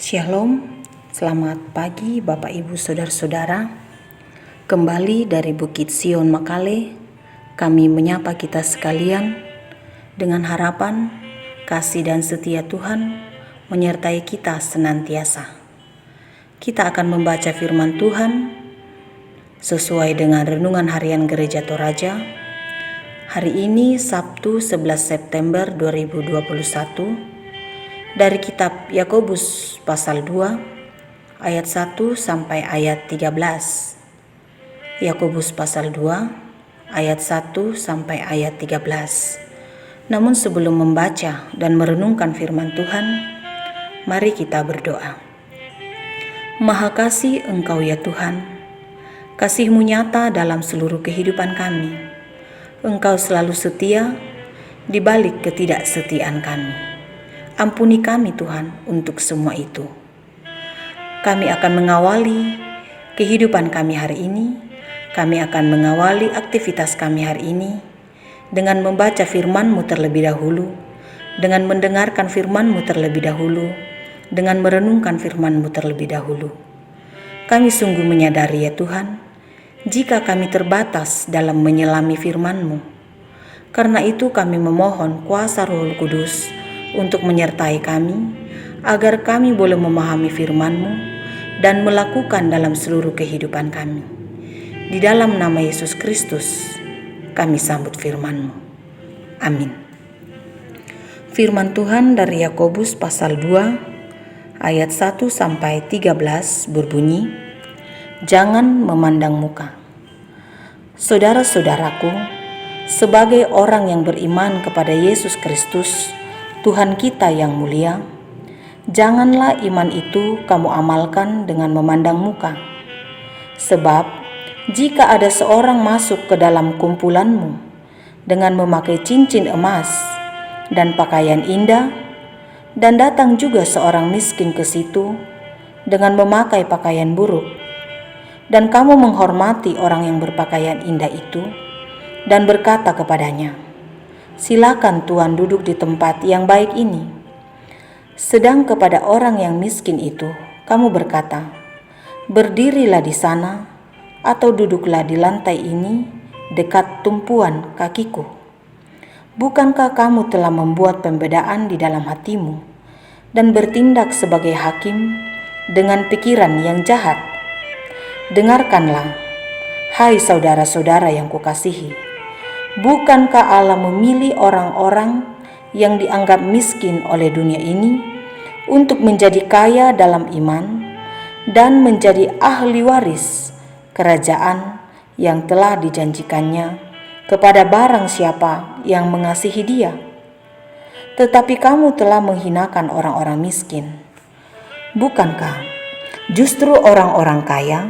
Shalom, selamat pagi Bapak Ibu Saudara-saudara. Kembali dari Bukit Sion Makale, kami menyapa kita sekalian dengan harapan kasih dan setia Tuhan menyertai kita senantiasa. Kita akan membaca firman Tuhan sesuai dengan renungan harian Gereja Toraja. Hari ini Sabtu 11 September 2021. Dari kitab Yakobus pasal 2 ayat 1 sampai ayat 13. Yakobus pasal 2 ayat 1 sampai ayat 13. Namun sebelum membaca dan merenungkan firman Tuhan, mari kita berdoa. Maha kasih Engkau ya Tuhan, kasih-Mu nyata dalam seluruh kehidupan kami. Engkau selalu setia di balik ketidaksetiaan kami. Ampuni kami Tuhan untuk semua itu. Kami akan mengawali kehidupan kami hari ini. Kami akan mengawali aktivitas kami hari ini dengan membaca firman-Mu terlebih dahulu, dengan mendengarkan firman-Mu terlebih dahulu, dengan merenungkan firman-Mu terlebih dahulu. Kami sungguh menyadari ya Tuhan, jika kami terbatas dalam menyelami firman-Mu. Karena itu kami memohon kuasa Roh Kudus untuk menyertai kami, agar kami boleh memahami firman-Mu dan melakukan dalam seluruh kehidupan kami. Di dalam nama Yesus Kristus, kami sambut firman-Mu. Amin. Firman Tuhan dari Yakobus pasal 2 ayat 1 sampai 13 berbunyi, jangan memandang muka. Saudara-saudaraku, sebagai orang yang beriman kepada Yesus Kristus, Tuhan kita yang mulia, janganlah iman itu kamu amalkan dengan memandang muka. Sebab, jika ada seorang masuk ke dalam kumpulanmu dengan memakai cincin emas dan pakaian indah, dan datang juga seorang miskin ke situ dengan memakai pakaian buruk, dan kamu menghormati orang yang berpakaian indah itu, dan berkata kepadanya, silakan Tuhan duduk di tempat yang baik ini. Sedang kepada orang yang miskin itu, kamu berkata, berdirilah di sana atau duduklah di lantai ini dekat tumpuan kakiku. Bukankah kamu telah membuat pembedaan di dalam hatimu dan bertindak sebagai hakim dengan pikiran yang jahat? Dengarkanlah, hai saudara-saudara yang kukasihi. Bukankah Allah memilih orang-orang yang dianggap miskin oleh dunia ini untuk menjadi kaya dalam iman dan menjadi ahli waris kerajaan yang telah dijanjikannya kepada barang siapa yang mengasihi Dia? Tetapi kamu telah menghinakan orang-orang miskin. Bukankah justru orang-orang kaya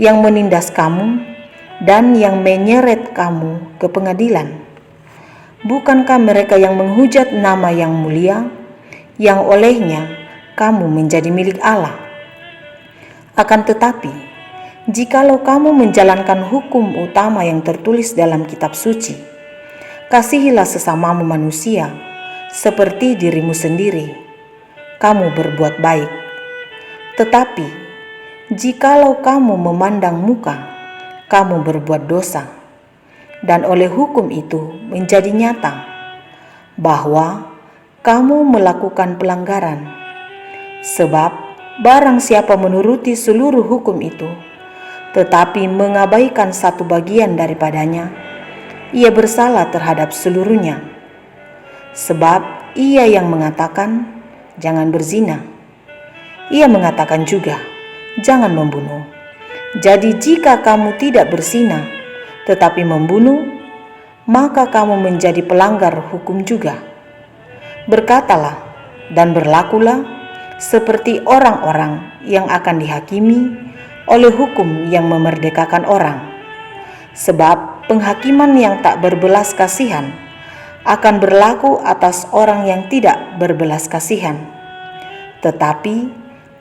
yang menindas kamu dan yang menyeret kamu ke pengadilan? Bukankah mereka yang menghujat nama yang mulia, yang olehnya kamu menjadi milik Allah? Akan tetapi, jikalau kamu menjalankan hukum utama yang tertulis dalam kitab suci, kasihilah sesamamu manusia seperti dirimu sendiri, kamu berbuat baik. Tetapi, jikalau kamu memandang muka, kamu berbuat dosa, dan oleh hukum itu menjadi nyata bahwa kamu melakukan pelanggaran. Sebab barang siapa menuruti seluruh hukum itu, tetapi mengabaikan satu bagian daripadanya, ia bersalah terhadap seluruhnya. Sebab ia yang mengatakan, jangan berzina, ia mengatakan juga, jangan membunuh. Jadi jika kamu tidak berzina, tetapi membunuh, maka kamu menjadi pelanggar hukum juga. Berkatalah dan berlakulah seperti orang-orang yang akan dihakimi oleh hukum yang memerdekakan orang. Sebab penghakiman yang tak berbelas kasihan akan berlaku atas orang yang tidak berbelas kasihan. Tetapi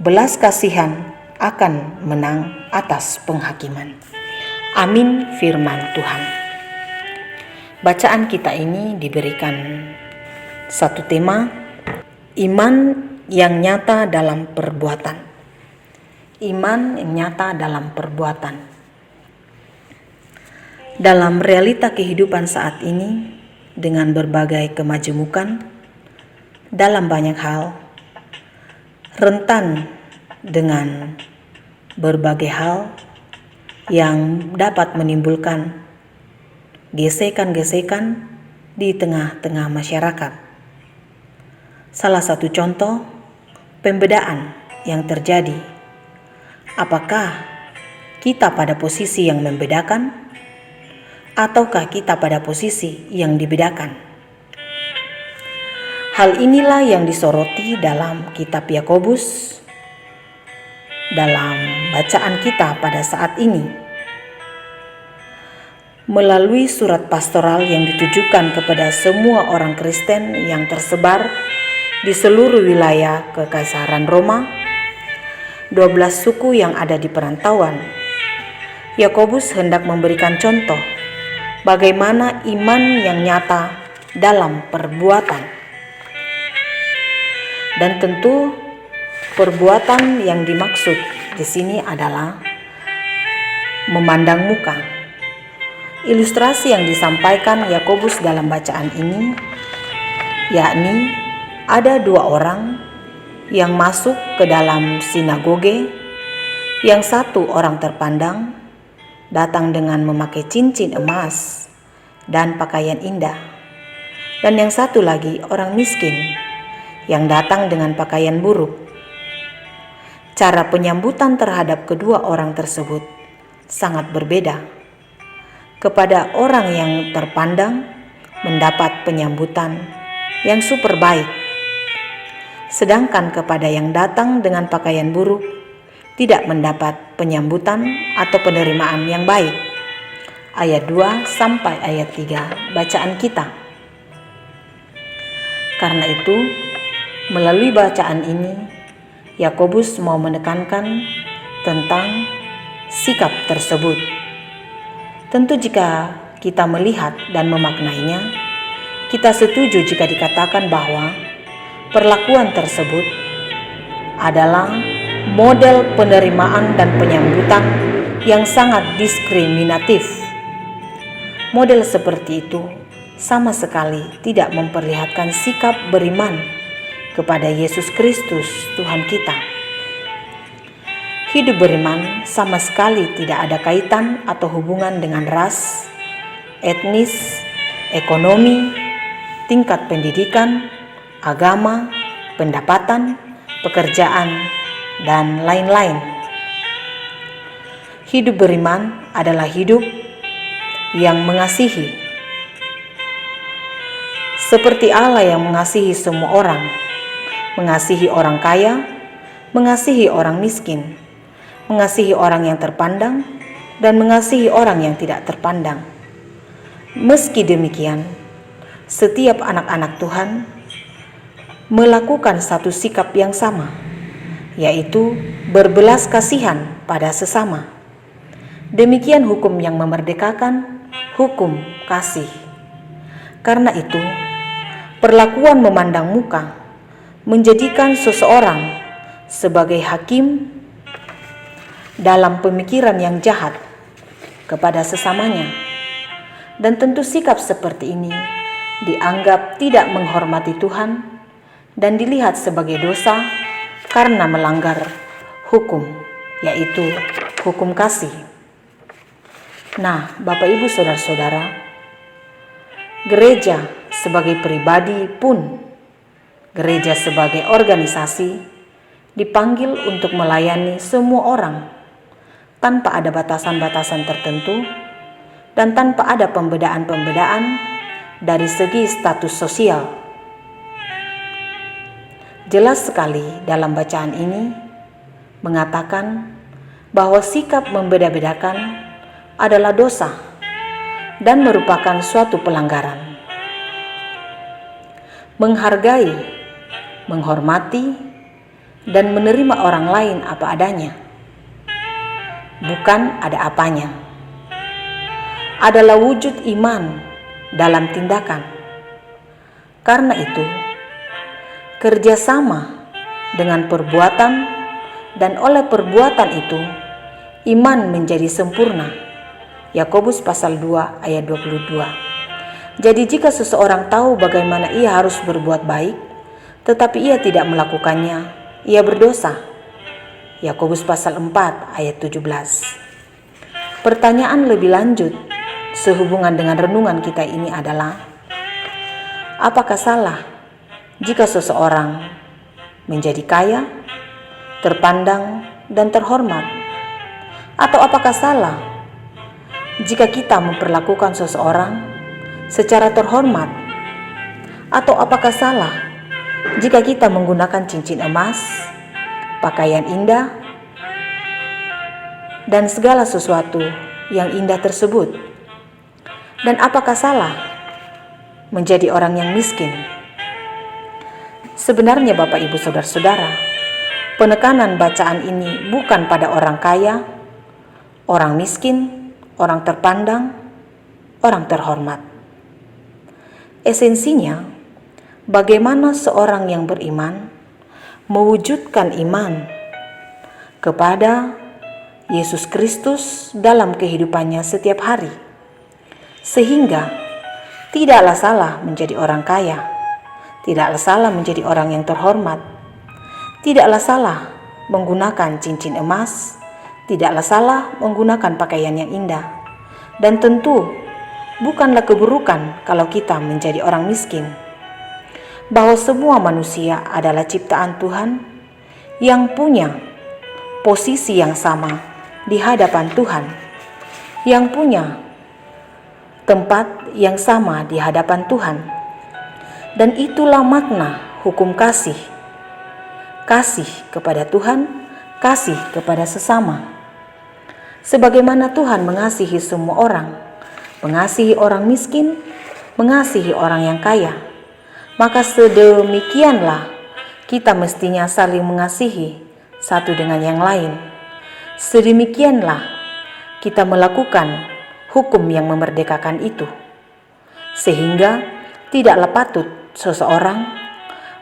belas kasihan akan menang atas penghakiman. Amin firman Tuhan. Bacaan kita ini diberikan satu tema, iman yang nyata dalam perbuatan. Iman yang nyata dalam perbuatan. Dalam realita kehidupan saat ini, dengan berbagai kemajemukan dalam banyak hal, rentan dengan berbagai hal yang dapat menimbulkan gesekan-gesekan di tengah-tengah masyarakat. Salah satu contoh pembedaan yang terjadi. Apakah kita pada posisi yang membedakan ataukah kita pada posisi yang dibedakan? Hal inilah yang disoroti dalam kitab Yakobus dalam bacaan kita pada saat ini. Melalui surat pastoral yang ditujukan kepada semua orang Kristen yang tersebar di seluruh wilayah Kekaisaran Roma, 12 suku yang ada di perantauan, Yakobus hendak memberikan contoh bagaimana iman yang nyata dalam perbuatan. Dan tentu perbuatan yang dimaksud di sini adalah memandang muka. Ilustrasi yang disampaikan Yakobus dalam bacaan ini, yakni ada 2 orang yang masuk ke dalam sinagoge, yang satu orang terpandang datang dengan memakai cincin emas dan pakaian indah, dan yang satu lagi orang miskin yang datang dengan pakaian buruk. Cara penyambutan terhadap kedua orang tersebut sangat berbeda. Kepada orang yang terpandang mendapat penyambutan yang super baik, sedangkan kepada yang datang dengan pakaian buruk tidak mendapat penyambutan atau penerimaan yang baik. Ayat 2 sampai ayat 3 bacaan kita. Karena itu, melalui bacaan ini, Yakobus mau menekankan tentang sikap tersebut. Tentu jika kita melihat dan memaknainya, kita setuju jika dikatakan bahwa perlakuan tersebut adalah model penerimaan dan penyambutan yang sangat diskriminatif. Model seperti itu sama sekali tidak memperlihatkan sikap beriman kepada Yesus Kristus Tuhan kita. Hidup beriman sama sekali tidak ada kaitan atau hubungan dengan ras, etnis, ekonomi, tingkat pendidikan, agama, pendapatan, pekerjaan, dan lain-lain. Hidup beriman adalah hidup yang mengasihi. Seperti Allah yang mengasihi semua orang, mengasihi orang kaya, mengasihi orang miskin, mengasihi orang yang terpandang, dan mengasihi orang yang tidak terpandang. Meski demikian, setiap anak-anak Tuhan melakukan satu sikap yang sama, yaitu berbelas kasihan pada sesama. Demikian hukum yang memerdekakan, hukum kasih. Karena itu, perlakuan memandang muka menjadikan seseorang sebagai hakim dalam pemikiran yang jahat kepada sesamanya. Dan tentu sikap seperti ini dianggap tidak menghormati Tuhan dan dilihat sebagai dosa karena melanggar hukum, yaitu hukum kasih. Nah, Bapak Ibu Saudara-saudara, gereja sebagai pribadi pun, gereja sebagai organisasi dipanggil untuk melayani semua orang tanpa ada batasan-batasan tertentu dan tanpa ada pembedaan-pembedaan dari segi status sosial. Jelas sekali dalam bacaan ini mengatakan bahwa sikap membeda-bedakan adalah dosa dan merupakan suatu pelanggaran. Menghargai, menghormati, dan menerima orang lain apa adanya, bukan ada apanya, adalah wujud iman dalam tindakan. Karena itu, kerjasama dengan perbuatan, dan oleh perbuatan itu iman menjadi sempurna. Yakobus pasal 2 ayat 22. Jadi jika seseorang tahu bagaimana ia harus berbuat baik, tetapi ia tidak melakukannya, ia berdosa. Yakobus pasal 4 ayat 17. Pertanyaan lebih lanjut sehubungan dengan renungan kita ini adalah, apakah salah jika seseorang menjadi kaya, terpandang, dan terhormat? Atau apakah salah jika kita memperlakukan seseorang secara terhormat? Atau apakah salah jika kita menggunakan cincin emas, pakaian indah, dan segala sesuatu yang indah tersebut? Dan apakah salah menjadi orang yang miskin? Sebenarnya Bapak Ibu Saudara-saudara, penekanan bacaan ini bukan pada orang kaya, orang miskin, orang terpandang, orang terhormat. Esensinya, bagaimana seorang yang beriman mewujudkan iman kepada Yesus Kristus dalam kehidupannya setiap hari, sehingga tidaklah salah menjadi orang kaya, tidaklah salah menjadi orang yang terhormat, tidaklah salah menggunakan cincin emas, tidaklah salah menggunakan pakaian yang indah, dan tentu bukanlah keburukan kalau kita menjadi orang miskin. Bahwa semua manusia adalah ciptaan Tuhan yang punya posisi yang sama di hadapan Tuhan, yang punya tempat yang sama di hadapan Tuhan. Dan itulah makna hukum kasih. Kasih kepada Tuhan, kasih kepada sesama. Sebagaimana Tuhan mengasihi semua orang, mengasihi orang miskin, mengasihi orang yang kaya, maka sedemikianlah kita mestinya saling mengasihi satu dengan yang lain. Sedemikianlah kita melakukan hukum yang memerdekakan itu, sehingga tidaklah patut seseorang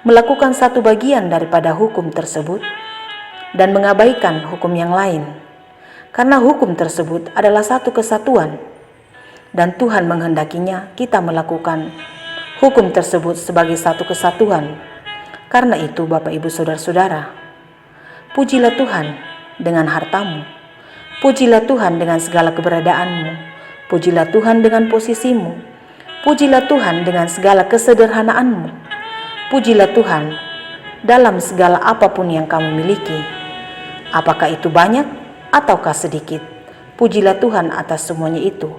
melakukan satu bagian daripada hukum tersebut dan mengabaikan hukum yang lain, karena hukum tersebut adalah satu kesatuan dan Tuhan menghendakinya kita melakukan hukum tersebut sebagai satu kesatuan. Karena itu Bapak Ibu Saudara-saudara, pujilah Tuhan dengan hartamu, pujilah Tuhan dengan segala keberadaanmu, pujilah Tuhan dengan posisimu, pujilah Tuhan dengan segala kesederhanaanmu, pujilah Tuhan dalam segala apapun yang kamu miliki. Apakah itu banyak ataukah sedikit, pujilah Tuhan atas semuanya itu.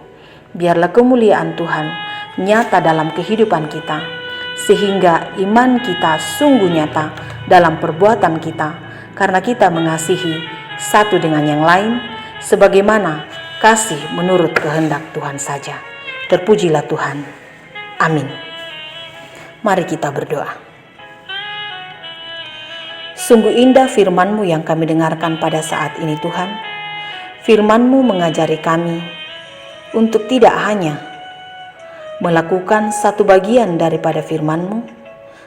Biarlah kemuliaan Tuhan nyata dalam kehidupan kita, sehingga iman kita sungguh nyata dalam perbuatan kita, karena kita mengasihi satu dengan yang lain, sebagaimana kasih menurut kehendak Tuhan saja. Terpujilah Tuhan. Amin. Mari kita berdoa. Sungguh indah firman-Mu yang kami dengarkan pada saat ini Tuhan. Firman-Mu mengajari kami untuk tidak hanya melakukan satu bagian daripada firman-Mu,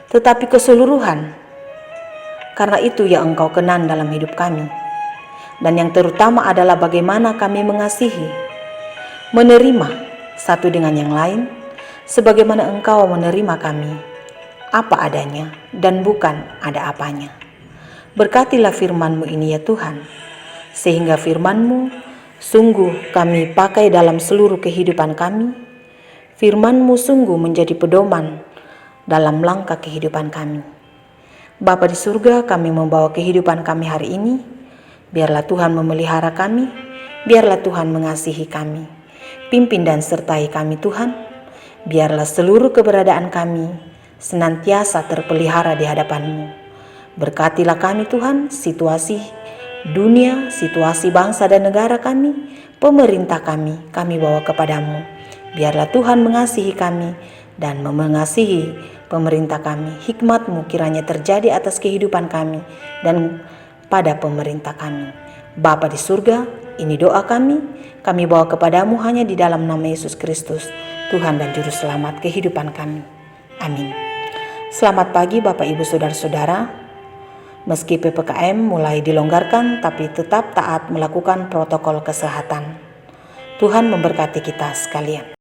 tetapi keseluruhan, karena itu yang Engkau kenan dalam hidup kami. Dan yang terutama adalah bagaimana kami mengasihi, menerima satu dengan yang lain, sebagaimana Engkau menerima kami apa adanya dan bukan ada apanya. Berkatilah firman-Mu ini ya Tuhan, sehingga firman-Mu sungguh kami pakai dalam seluruh kehidupan kami. Firman-Mu sungguh menjadi pedoman dalam langkah kehidupan kami. Bapa di surga, kami membawa kehidupan kami hari ini. Biarlah Tuhan memelihara kami, biarlah Tuhan mengasihi kami. Pimpin dan sertai kami Tuhan. Biarlah seluruh keberadaan kami senantiasa terpelihara di hadapan-Mu. Berkatilah kami Tuhan, situasi dunia, situasi bangsa dan negara kami, pemerintah kami bawa kepadamu. Biarlah Tuhan mengasihi kami dan mengasihi pemerintah kami. Hikmat-Mu kiranya terjadi atas kehidupan kami dan pada pemerintah kami. Bapa di surga, ini doa kami bawa kepadamu hanya di dalam nama Yesus Kristus, Tuhan dan Juru Selamat kehidupan kami. Amin. Selamat pagi Bapak Ibu Saudara-saudara. Meski PPKM mulai dilonggarkan, tapi tetap taat melakukan protokol kesehatan. Tuhan memberkati kita sekalian.